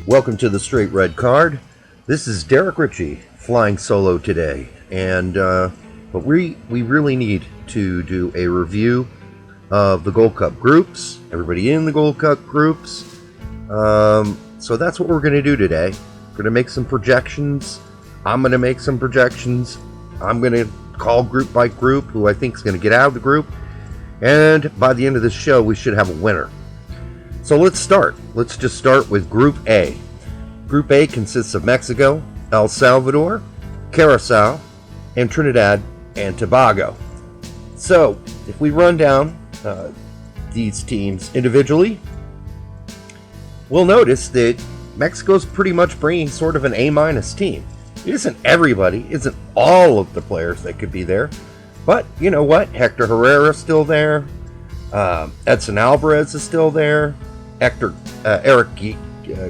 Welcome to the Straight Red Card. This is Derek Ritchie flying solo today, and but we really need to do a review of the Gold Cup groups. Everybody in the Gold Cup groups. So that's what we're going to do today. We're going to make some projections. I'm going to make some projections. I'm going to call group by group who I think is going to get out of the group, and by the end of this show, we should have a winner. So let's start. Let's just start with Group A. Group A consists of Mexico, El Salvador, Curacao, and Trinidad and Tobago. So if we run down these teams individually, we'll notice that Mexico's pretty much bringing sort of an A- team. It isn't everybody, it isn't all of the players that could be there, but you know what? Hector Herrera's still there. Edson Alvarez is still there. Eric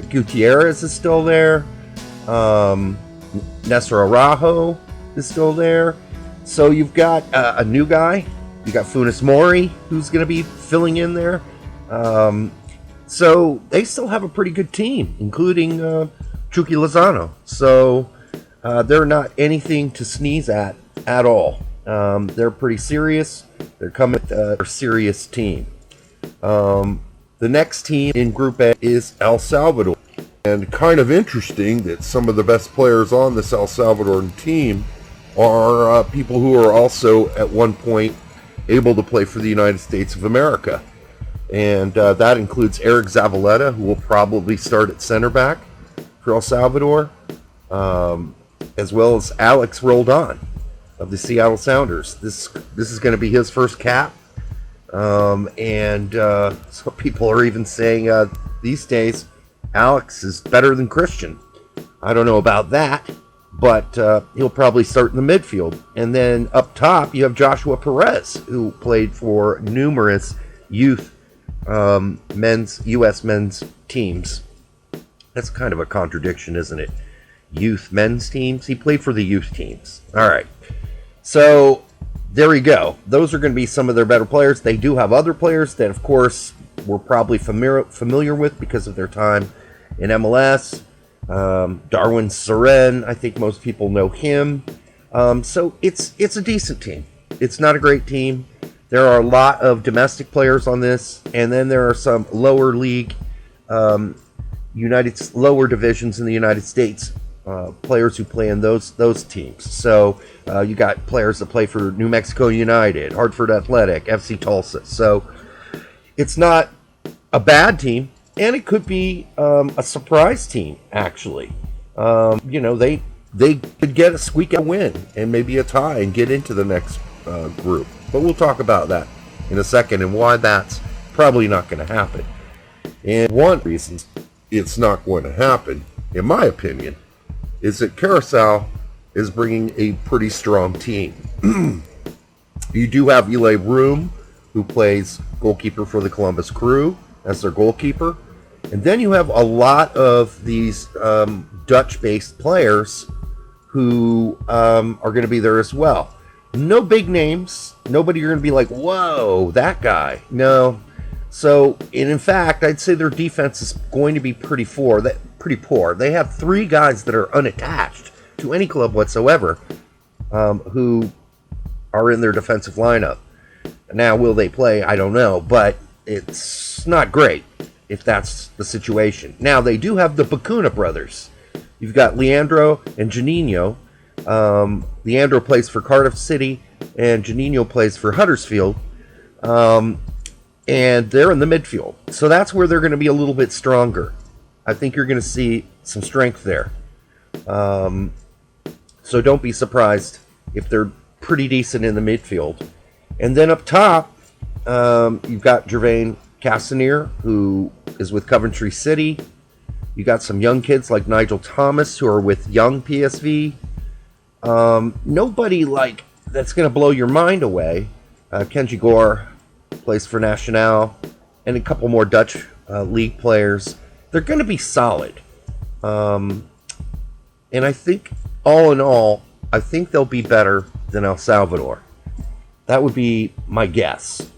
Gutierrez is still there. Nestor Araujo is still there. So you've got a new guy. You got Funes Mori, who's going to be filling in there. So they still have a pretty good team, including Chucky Lozano. So they're not anything to sneeze at all. They're pretty serious. They're coming with a serious team. The next team in Group A is El Salvador. And kind of interesting that some of the best players on this El Salvadoran team are people who are also at one point able to play for the United States of America. And that includes Eric Zavaleta, who will probably start at center back for El Salvador, as well as Alex Roldan of the Seattle Sounders. This is going to be his first cap. So people are even saying these days Alex is better than Christian. I don't know about that, but he'll probably start in the midfield. And then up top, you have Joshua Perez, who played for numerous youth U.S. men's teams. That's kind of a contradiction, isn't it? Youth men's teams? He played for the youth teams. All right. So there we go. Those are going to be some of their better players. They do have other players that, of course, we're probably familiar with because of their time in MLS. Darwin Seren, I think most people know him. So it's a decent team. It's not a great team. There are a lot of domestic players on this, and then there are some lower league, lower divisions in the United States. Players who play in those teams. So you got players that play for New Mexico United, Hartford Athletic, FC Tulsa. So it's not a bad team, and it could be a surprise team, actually. They could get a squeak out win and maybe a tie and get into the next group. But we'll talk about that in a second and why that's probably not going to happen. And one reason it's not going to happen, in my opinion, is that Curacao is bringing a pretty strong team. You do have Eli Room, who plays goalkeeper for the Columbus Crew as their goalkeeper. And then you have a lot of these Dutch-based players who are going to be there as well. No big names. Nobody you're going to be like, whoa, that guy. No. So, and in fact, I'd say their defense is going to be pretty poor. They have 3 guys that are unattached to any club whatsoever, who are in their defensive lineup. Now, will they play? I don't know, but it's not great if that's the situation. Now, they do have the Bacuna brothers. You've got Leandro and Juninho. Leandro plays for Cardiff City, and Juninho plays for Huddersfield. And they're in the midfield. So that's where they're going to be a little bit stronger. I think you're going to see some strength there. So don't be surprised if they're pretty decent in the midfield. And then up top, you've got Jervain Castaner, who is with Coventry City. You got some young kids like Nigel Thomas, who are with young PSV. Nobody like that's going to blow your mind away. Kenji Gore plays for Nacional, and a couple more Dutch league players. They're going to be solid. And I think, all in all, I think they'll be better than El Salvador. That would be my guess.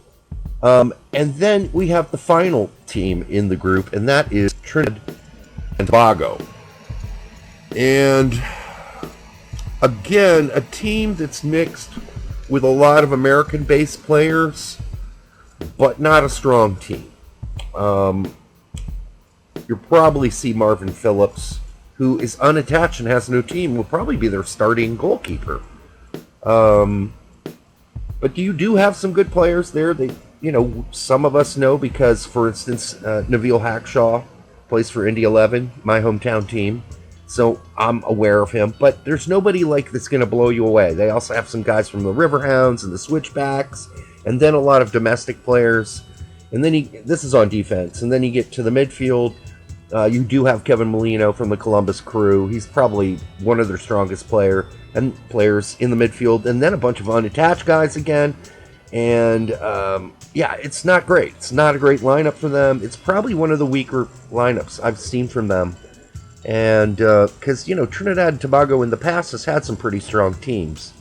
And then we have the final team in the group, and that is Trinidad and Tobago. And again, a team that's mixed with a lot of American-based players, but not a strong team. You'll probably see Marvin Phillips, who is unattached and has no team, will probably be their starting goalkeeper. But you do have some good players there. Some of us know because, for instance, Nabil Hackshaw plays for Indy 11, my hometown team. So I'm aware of him. But there's nobody that's going to blow you away. They also have some guys from the Riverhounds and the Switchbacks, and then a lot of domestic players. And then this is on defense. And then you get to the midfield. You do have Kevin Molino from the Columbus Crew. He's probably one of their strongest players in the midfield. And then a bunch of unattached guys again. And, it's not great. It's not a great lineup for them. It's probably one of the weaker lineups I've seen from them. And, because, Trinidad and Tobago in the past has had some pretty strong teams.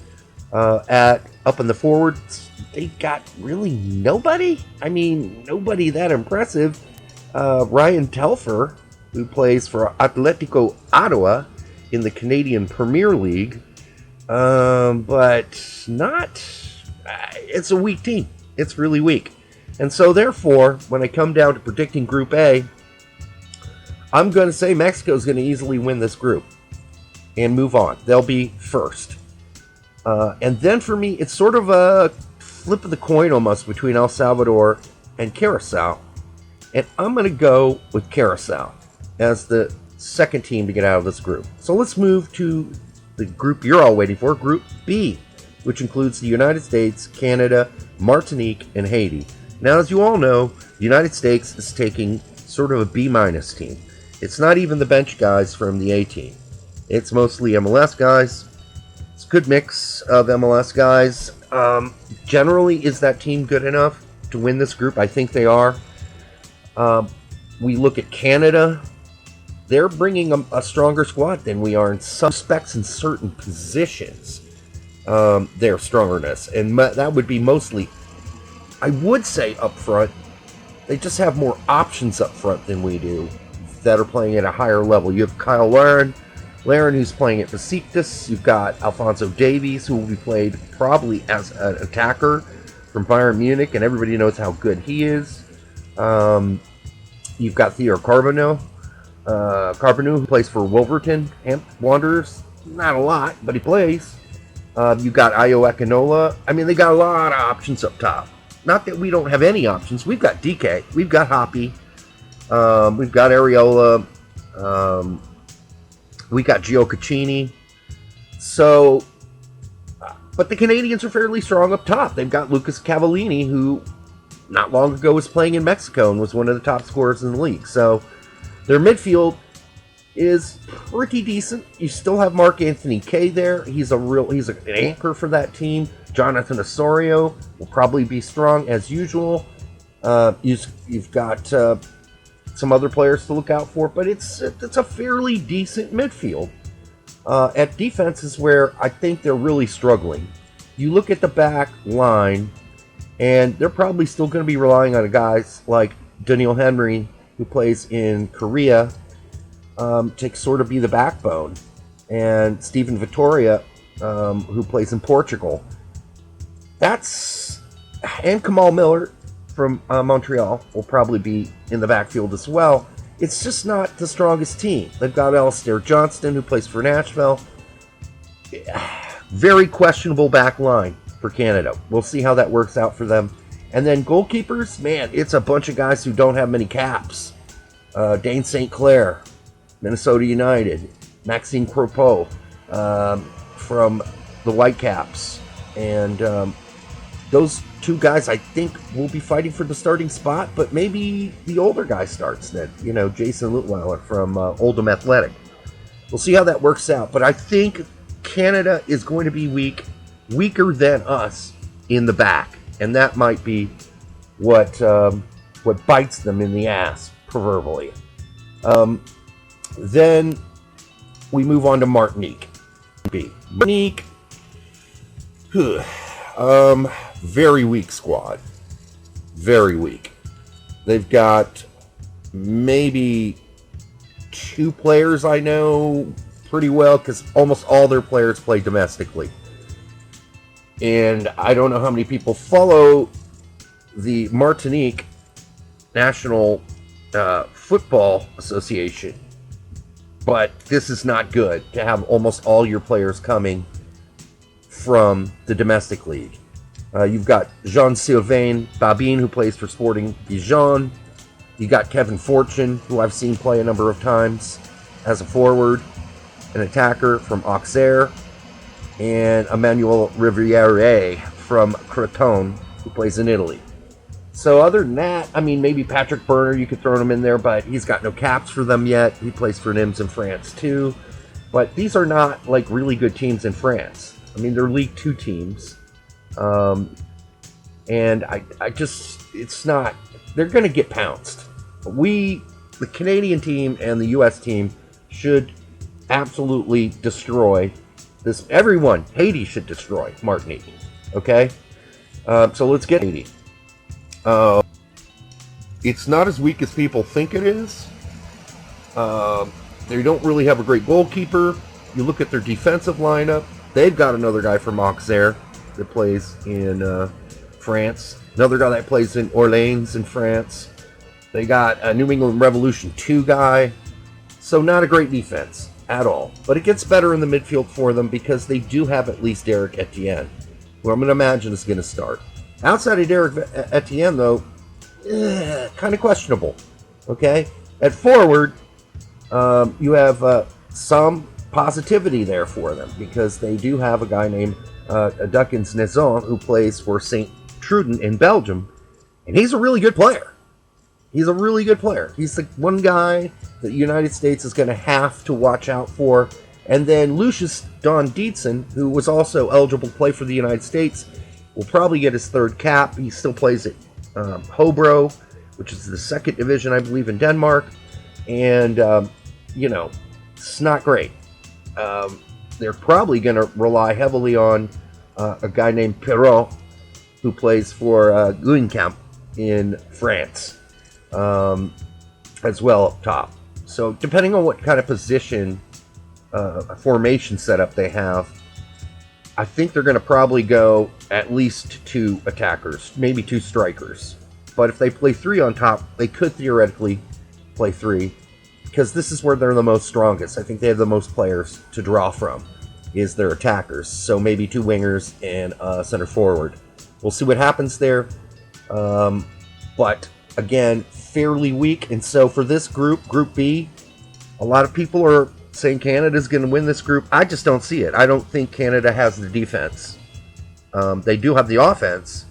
Up in the forwards, they got really nobody. I mean, nobody that impressive. Ryan Telfer, who plays for Atletico Ottawa in the Canadian Premier League, but not. It's a weak team. It's really weak, and so therefore, when I come down to predicting Group A, I'm going to say Mexico's going to easily win this group and move on. They'll be first, and then for me, it's sort of a flip of the coin almost between El Salvador and Curacao. And I'm going to go with Curacao as the second team to get out of this group. So let's move to the group you're all waiting for, Group B, which includes the United States, Canada, Martinique, and Haiti. Now, as you all know, the United States is taking sort of a B- team. It's not even the bench guys from the A team. It's mostly MLS guys. It's a good mix of MLS guys. Generally, is that team good enough to win this group? I think they are. We look at Canada. They're bringing a stronger squad than we are in some respects in certain positions. Their strongerness. And that would be mostly, I would say, up front. They just have more options up front than we do that are playing at a higher level. You have Kyle Larin, who's playing at Besiktas. You've got Alphonso Davies, who will be played probably as an attacker from Bayern Munich, and everybody knows how good he is. You've got Theo Carbonneau, who plays for Wolverhampton Wanderers. Not a lot, but he plays. You've got Ayo Akinola. I mean, they got a lot of options up top. Not that we don't have any options. We've got DK. We've got Hoppy. We've got Areola. We got Gio Caccini. So, but the Canadians are fairly strong up top. They've got Lucas Cavallini, who not long ago was playing in Mexico and was one of the top scorers in the league. So their midfield is pretty decent. You still have Mark Anthony Kaye there. He's an anchor for that team. Jonathan Osorio will probably be strong as usual. You've got some other players to look out for, but it's a fairly decent midfield. At defense is where I think they're really struggling. You look at the back line, and they're probably still going to be relying on guys like Daniel Henry, who plays in Korea, to sort of be the backbone, and Steven Vittoria, who plays in Portugal. And Kamal Miller from Montreal will probably be in the backfield as well. It's just not the strongest team. They've got Alistair Johnston, who plays for Nashville. Very questionable back line for Canada. We'll see how that works out for them. And then goalkeepers, man, it's a bunch of guys who don't have many caps. Dane St. Clair, Minnesota United. Maxime Crepeau from the Whitecaps. And those two guys, I think, will be fighting for the starting spot, but maybe the older guy starts then. Jason Lutweiler from Oldham Athletic. We'll see how that works out. But I think Canada is going to be weaker than us in the back. And that might be what bites them in the ass, proverbially. Then we move on to Martinique. Martinique, very weak squad. Very weak. They've got maybe two players I know pretty well because almost all their players play domestically. And I don't know how many people follow the Martinique National Football Association, but this is not good to have almost all your players coming from the domestic league. You've got Jean-Sylvain Babin, who plays for Sporting Dijon. You got Kevin Fortune, who I've seen play a number of times as a forward, an attacker from Auxerre, and Emmanuel Riviere from Crotone, who plays in Italy. So other than that, I mean, maybe Patrick Berner, you could throw him in there, but he's got no caps for them yet. He plays for Nimes in France too. But these are not like really good teams in France. I mean, they're League 2 teams. And I just, it's not, they're going to get pounced. The Canadian team and the U.S. team should absolutely destroy this. Everyone, Haiti should destroy Martinique. Okay? So let's get Haiti. It's not as weak as people think it is. They don't really have a great goalkeeper. You look at their defensive lineup. They've got another guy from Auxerre that plays in France. Another guy that plays in Orleans in France. They got a New England Revolution 2 guy. So not a great defense at all. But it gets better in the midfield for them because they do have at least Derek Etienne, who I'm going to imagine is going to start. Outside of Derek Etienne, though, kind of questionable. Okay? At forward, you have some positivity there for them because they do have a guy named Dukins Nezon who plays for St. Truden in Belgium, and he's a really good player. He's a really good player. He's the one guy that the United States is going to have to watch out for. And then Lucius Don Dietzen, who was also eligible to play for the United States, will probably get his third cap. He still plays at Hobro, which is the second division, I believe, in Denmark. And, it's not great. They're probably going to rely heavily on a guy named Perrault, who plays for Guingamp in France, as well up top. So depending on what kind of position, formation setup they have, I think they're going to probably go at least 2 attackers, maybe 2 strikers. But if they play 3 on top, they could theoretically play 3, because this is where they're the most strongest. I think they have the most players to draw from, is their attackers. So maybe 2 wingers and a center forward. We'll see what happens there. But again, fairly weak. And so for this group, Group B, a lot of people are saying Canada's going to win this group. I just don't see it. I don't think Canada has the defense. They do have the offense,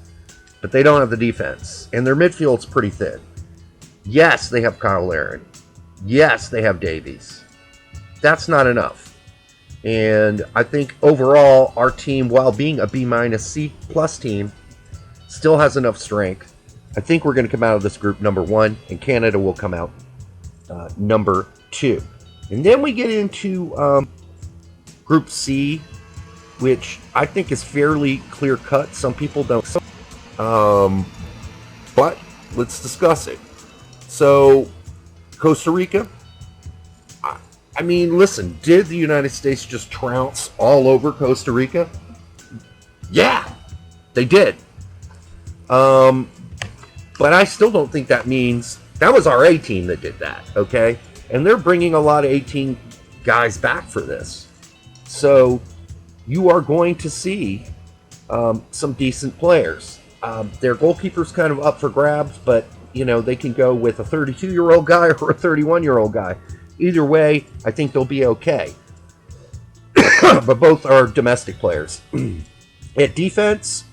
but they don't have the defense. And their midfield's pretty thin. Yes, they have Kyle Larin. Yes, they have Davies. That's not enough. And I think overall, our team, while being a B-, C+ team, still has enough strength. I think we're going to come out of this group number 1, and Canada will come out number 2. And then we get into Group C, which I think is fairly clear-cut. Some people don't. But let's discuss it. So, Costa Rica. I mean, listen, did the United States just trounce all over Costa Rica? Yeah, they did. But I still don't think that means that was our A team that did that, okay? And they're bringing a lot of 18 guys back for this. So you are going to see some decent players. Their goalkeeper's kind of up for grabs, but, they can go with a 32-year-old guy or a 31-year-old guy. Either way, I think they'll be okay. But both are domestic players. At defense,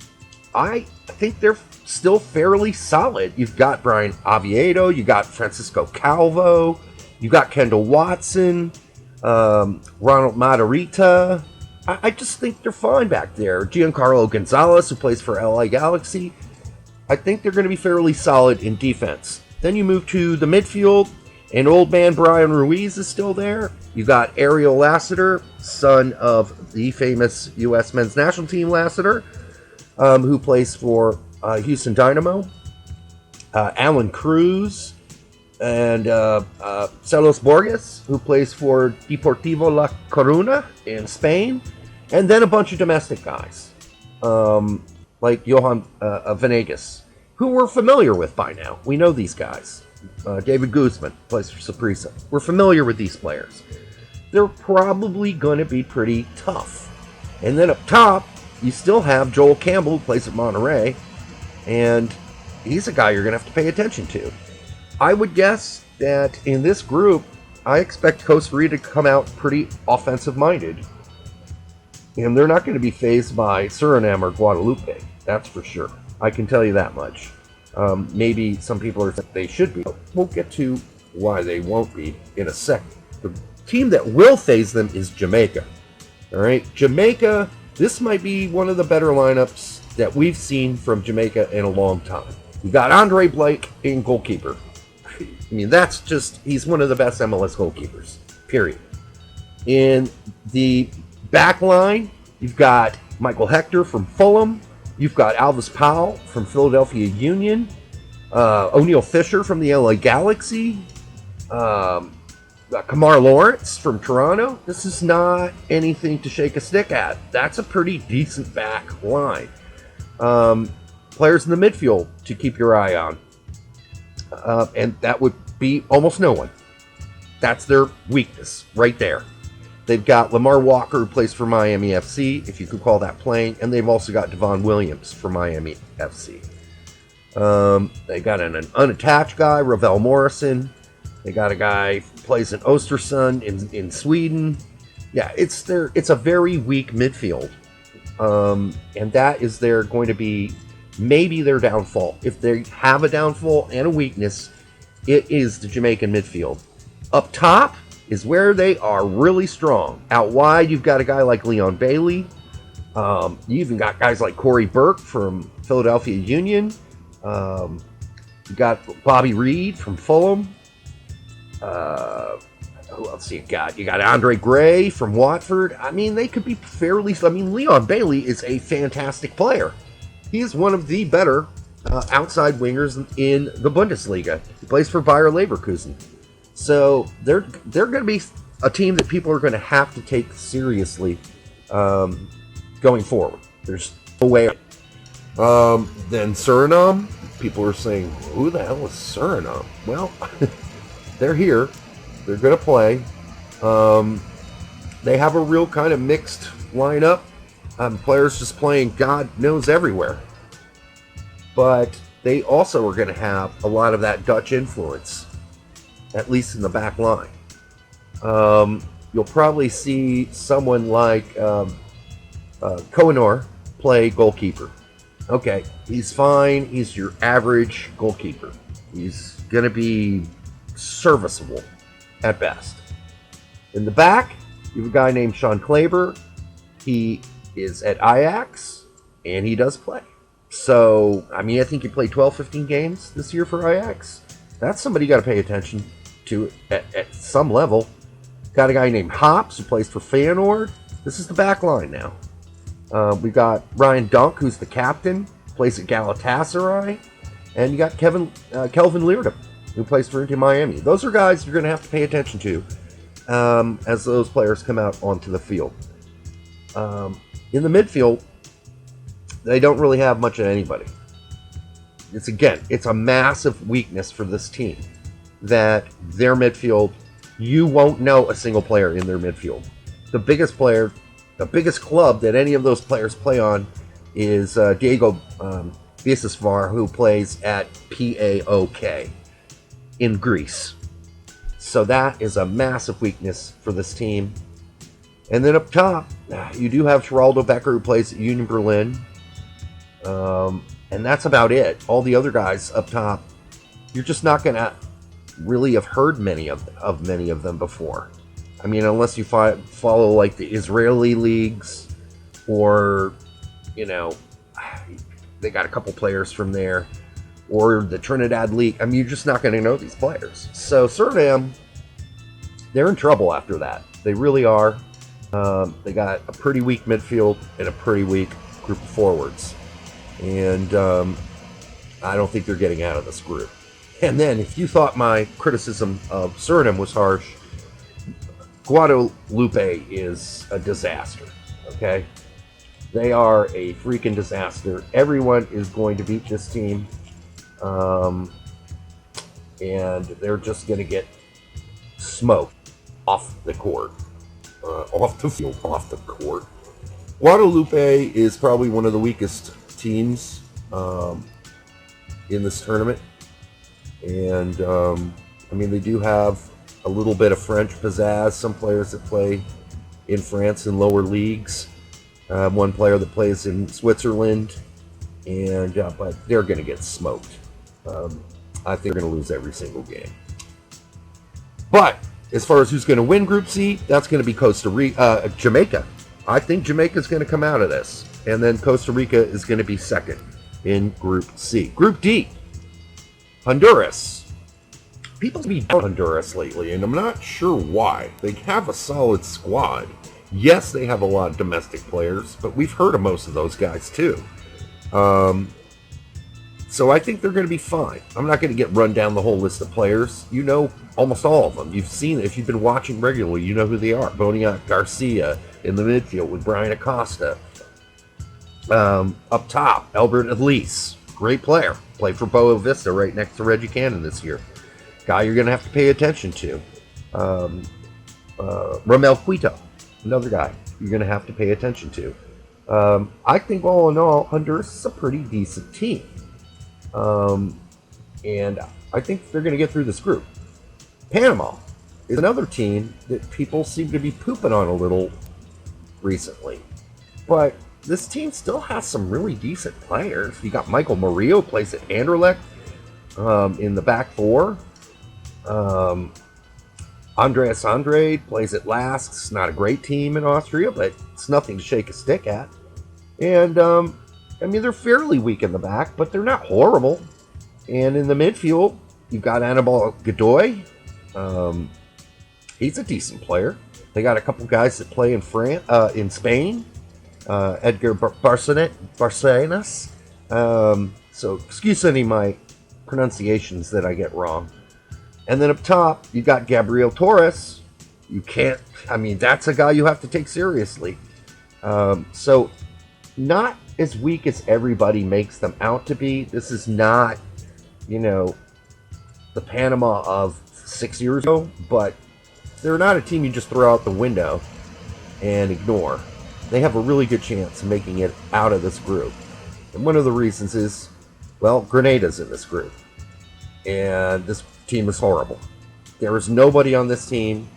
I think they're still fairly solid. You've got Brian Oviedo, you got Francisco Calvo, you got Kendall Watson, Ronald Matarrita. I just think they're fine back there. Giancarlo Gonzalez, who plays for LA Galaxy. I think they're going to be fairly solid in defense. Then you move to the midfield, and old man Brian Ruiz is still there. You got Ariel Lassiter, son of the famous U.S. men's national team Lassiter, who plays for Houston Dynamo. Alan Cruz, and Celos Borges, who plays for Deportivo La Coruna in Spain, and then a bunch of domestic guys, like Johan Venegas, who we're familiar with by now. We know these guys. David Guzman plays for Saprissa. We're familiar with these players. They're probably going to be pretty tough. And then up top, you still have Joel Campbell, who plays at Monterrey, and he's a guy you're going to have to pay attention to. I would guess that in this group, I expect Costa Rica to come out pretty offensive-minded. And they're not going to be fazed by Suriname or Guadalupe. That's for sure. I can tell you that much. Maybe some people are saying they should be. We'll get to why they won't be in a second. The team that will faze them is Jamaica. All right, Jamaica, this might be one of the better lineups that we've seen from Jamaica in a long time. You got Andre Blake in goalkeeper. I mean, that's just, he's one of the best MLS goalkeepers, period. In the back line, you've got Michael Hector from Fulham. You've got Alvis Powell from Philadelphia Union. O'Neal Fisher from the LA Galaxy. Kamar Lawrence from Toronto. This is not anything to shake a stick at. That's a pretty decent back line. Players in the midfield to keep your eye on. And that would be almost no one. That's their weakness right there. They've got Lamar Walker, who plays for Miami FC, if you could call that playing, and they've also got Devon Williams for Miami FC. They got an unattached guy, Ravel Morrison. They got a guy who plays in Östersund in Sweden. Yeah, it's a very weak midfield. And that is going to be maybe their downfall. If they have a downfall and a weakness, it is the Jamaican midfield. Up top is where they are really strong. Out wide, you've got a guy like Leon Bailey. You even got guys like Corey Burke from Philadelphia Union. You got Bobby Reed from Fulham. Who else you got? You got Andre Gray from Watford. I mean, they could be fairly... I mean, Leon Bailey is a fantastic player. He is one of the better outside wingers in the Bundesliga. He plays for Bayer Leverkusen. So they're going to be a team that people are going to have to take seriously going forward. There's no way. Then Suriname, people are saying, who the hell is Suriname? Well, they're here. They're going to play. They have a real kind of mixed lineup. Players just playing God knows everywhere. But they also are going to have a lot of that Dutch influence, at least in the back line. You'll probably see someone like Kohenor play goalkeeper. Okay, he's fine. He's your average goalkeeper. He's going to be serviceable at best. In the back, you have a guy named Sean Klaber. He is at Ajax, and he does play. So, I mean, I think he played 12, 15 games this year for Ajax. That's somebody you got to pay attention to at some level. Got a guy named Hops who plays for Feyenoord. This is the back line now. We got Ryan Dunk, who's the captain, plays at Galatasaray. And you got Kelvin Leerdam, who plays for Inter Miami. Those are guys you're going to have to pay attention to as those players come out onto the field. In the midfield, they don't really have much of anybody. It's a massive weakness for this team that their midfield, you won't know a single player in their midfield. The biggest player, the biggest club that any of those players play on is Diego Bisesvar, who plays at PAOK in Greece. So that is a massive weakness for this team. And then up top, you do have Geraldo Becker, who plays at Union Berlin. And that's about it. All the other guys up top, you're just not going to really have heard many of them before. I mean, unless you follow like the Israeli leagues, or they got a couple players from there, or the Trinidad League. I mean, you're just not going to know these players. So Suriname, they're in trouble after that. They really are. They got a pretty weak midfield and a pretty weak group of forwards. And I don't think they're getting out of this group. And then, if you thought my criticism of Suriname was harsh, Guadalupe is a disaster. Okay? They are a freaking disaster. Everyone is going to beat this team. And they're just going to get smoked off the court. Off the field, off the court. Guadalupe is probably one of the weakest teams in this tournament. And, I mean, they do have a little bit of French pizzazz. Some players that play in France in lower leagues. One player that plays in Switzerland. And but they're going to get smoked. I think they're going to lose every single game. But as far as who's going to win Group C, that's going to be Jamaica. I think Jamaica's going to come out of this. And then Costa Rica is going to be second in Group C. Group D, Honduras. People be down on Honduras lately, and I'm not sure why. They have a solid squad. Yes, they have a lot of domestic players, but we've heard of most of those guys too. So I think they're going to be fine. I'm not going to get run down the whole list of players. You know almost all of them. You've seen it. If you've been watching regularly, you know who they are. Boniat Garcia in the midfield with Brian Acosta. Up top, Albert Elise. Great player. Played for Boa Vista right next to Reggie Cannon this year. Guy you're going to have to pay attention to. Romel Quito. Another guy you're going to have to pay attention to. I think all in all, Honduras is a pretty decent team. And I think they're going to get through this group. Panama is another team that people seem to be pooping on a little recently. But this team still has some really decent players. You got Michael Murillo, plays at Anderlecht in the back four. Andreas Andrade plays at Lask. It's not a great team in Austria, but it's nothing to shake a stick at. And, I mean, they're fairly weak in the back, but they're not horrible. And in the midfield, you've got Anibal Godoy. He's a decent player. They got a couple guys that play in Spain. Edgar Barcenas. So excuse any of my pronunciations that I get wrong. And then up top, you got Gabriel Torres. That's a guy you have to take seriously. So not as weak as everybody makes them out to be. This is not, the Panama of 6 years ago, but they're not a team you just throw out the window and ignore. They have a really good chance of making it out of this group. And one of the reasons is, Grenada's in this group. And this team is horrible. There is nobody on this team,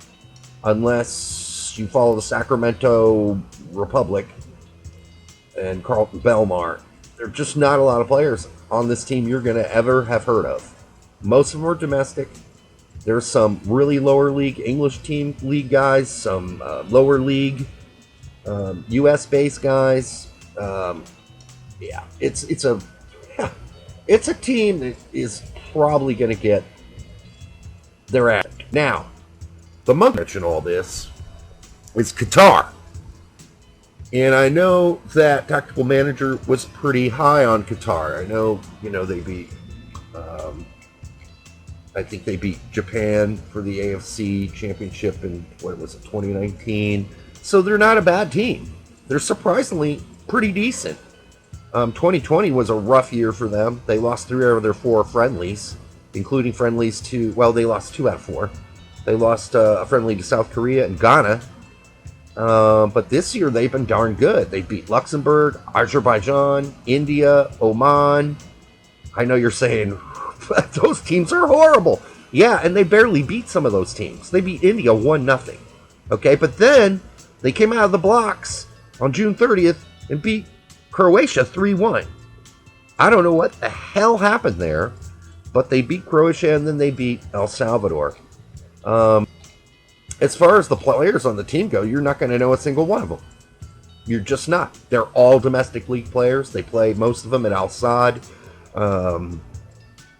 unless you follow the Sacramento Republic and Carlton Belmar. There are just not a lot of players on this team you're going to ever have heard of. Most of them are domestic. There's some really lower league English team league guys, some lower league U.S.-based guys. It's a team that is probably going to get their ass. Now, the monkey in all this is Qatar. And I know that Tactical Manager was pretty high on Qatar. I know, they beat, I think they beat Japan for the AFC Championship in, 2019. So they're not a bad team. They're surprisingly pretty decent. 2020 was a rough year for them. They lost 3 out of their 4 friendlies, including friendlies to, they lost 2 out of 4. They lost a friendly to South Korea and Ghana. But this year they've been darn good. They beat Luxembourg, Azerbaijan, India, Oman. I know you're saying, those teams are horrible. Yeah, and they barely beat some of those teams. They beat India 1-0. Okay, but then they came out of the blocks on June 30th and beat Croatia 3-1. I don't know what the hell happened there, but they beat Croatia and then they beat El Salvador. As far as the players on the team go, you're not going to know a single one of them. You're just not. They're all domestic league players. They play, most of them, at Al Sadd.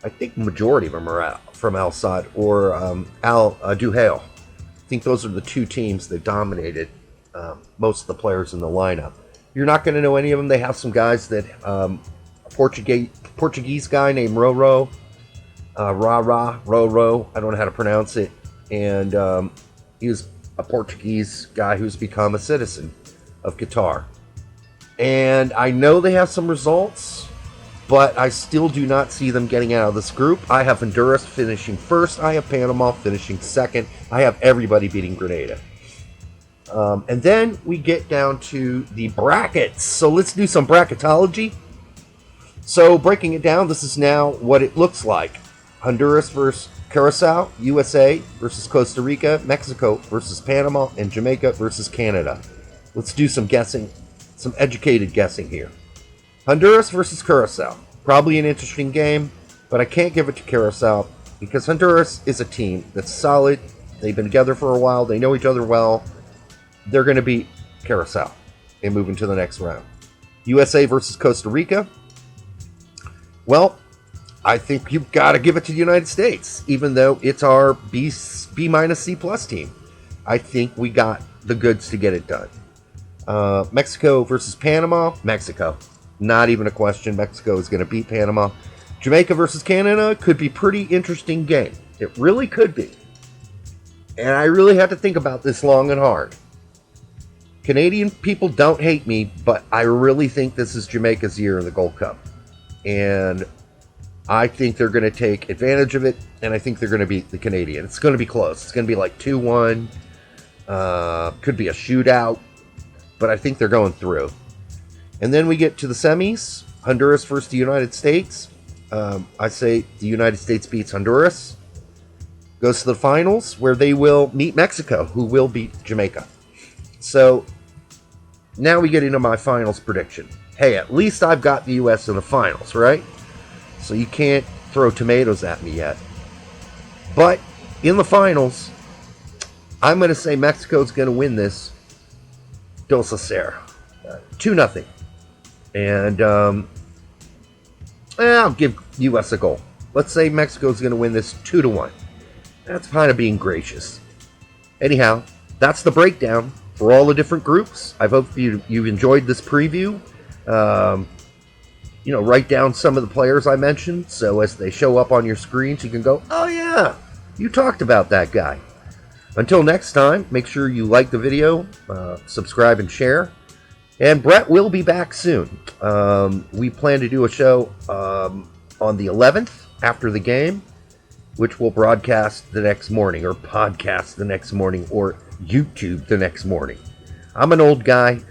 I think the majority of them are from Al Sadd or Al Duhail. I think those are the 2 teams that dominated most of the players in the lineup. You're not going to know any of them. They have some guys that, a Portuguese guy named Roro. Roro, I don't know how to pronounce it. And he was a Portuguese guy who's become a citizen of Qatar. And I know they have some results, but I still do not see them getting out of this group. I have Honduras finishing first. I have Panama finishing second. I have everybody beating Grenada. And then we get down to the brackets. So let's do some bracketology. So breaking it down, this is now what it looks like. Honduras versus Curacao, USA versus Costa Rica, Mexico versus Panama, and Jamaica versus Canada. Let's do some guessing, some educated guessing here. Honduras versus Curacao. Probably an interesting game, but I can't give it to Curacao because Honduras is a team that's solid. They've been together for a while. They know each other well. They're going to beat Curacao and move into the next round. USA versus Costa Rica. Well, I think you've got to give it to the United States, even though it's our B minus C plus team. I think we got the goods to get it done. Mexico versus Panama. Mexico. Not even a question. Mexico is going to beat Panama. Jamaica versus Canada could be pretty interesting game. It really could be. And I really had to think about this long and hard. Canadian people don't hate me, but I really think this is Jamaica's year in the Gold Cup. And I think they're going to take advantage of it, and I think they're going to beat the Canadian. It's going to be close. It's going to be like 2-1. Could be a shootout, but I think they're going through. And then we get to the semis. Honduras versus the United States. I say the United States beats Honduras. Goes to the finals, where they will meet Mexico, who will beat Jamaica. So now we get into my finals prediction. Hey, at least I've got the U.S. in the finals, right? So you can't throw tomatoes at me yet. But in the finals, I'm going to say Mexico's going to win this 2-0. 2-0. And I'll give U.S. a goal. Let's say Mexico's going to win this 2-1. That's kind of being gracious. Anyhow, that's the breakdown for all the different groups. I hope you've enjoyed this preview. Write down some of the players I mentioned, so as they show up on your screens, you can go, oh yeah, you talked about that guy. Until next time, make sure you like the video, subscribe and share. And Brett will be back soon. We plan to do a show on the 11th after the game, which will broadcast the next morning, or podcast the next morning, or YouTube the next morning. I'm an old guy.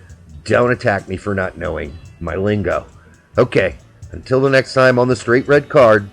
Don't attack me for not knowing my lingo. Okay, until the next time on the Straight Red Card,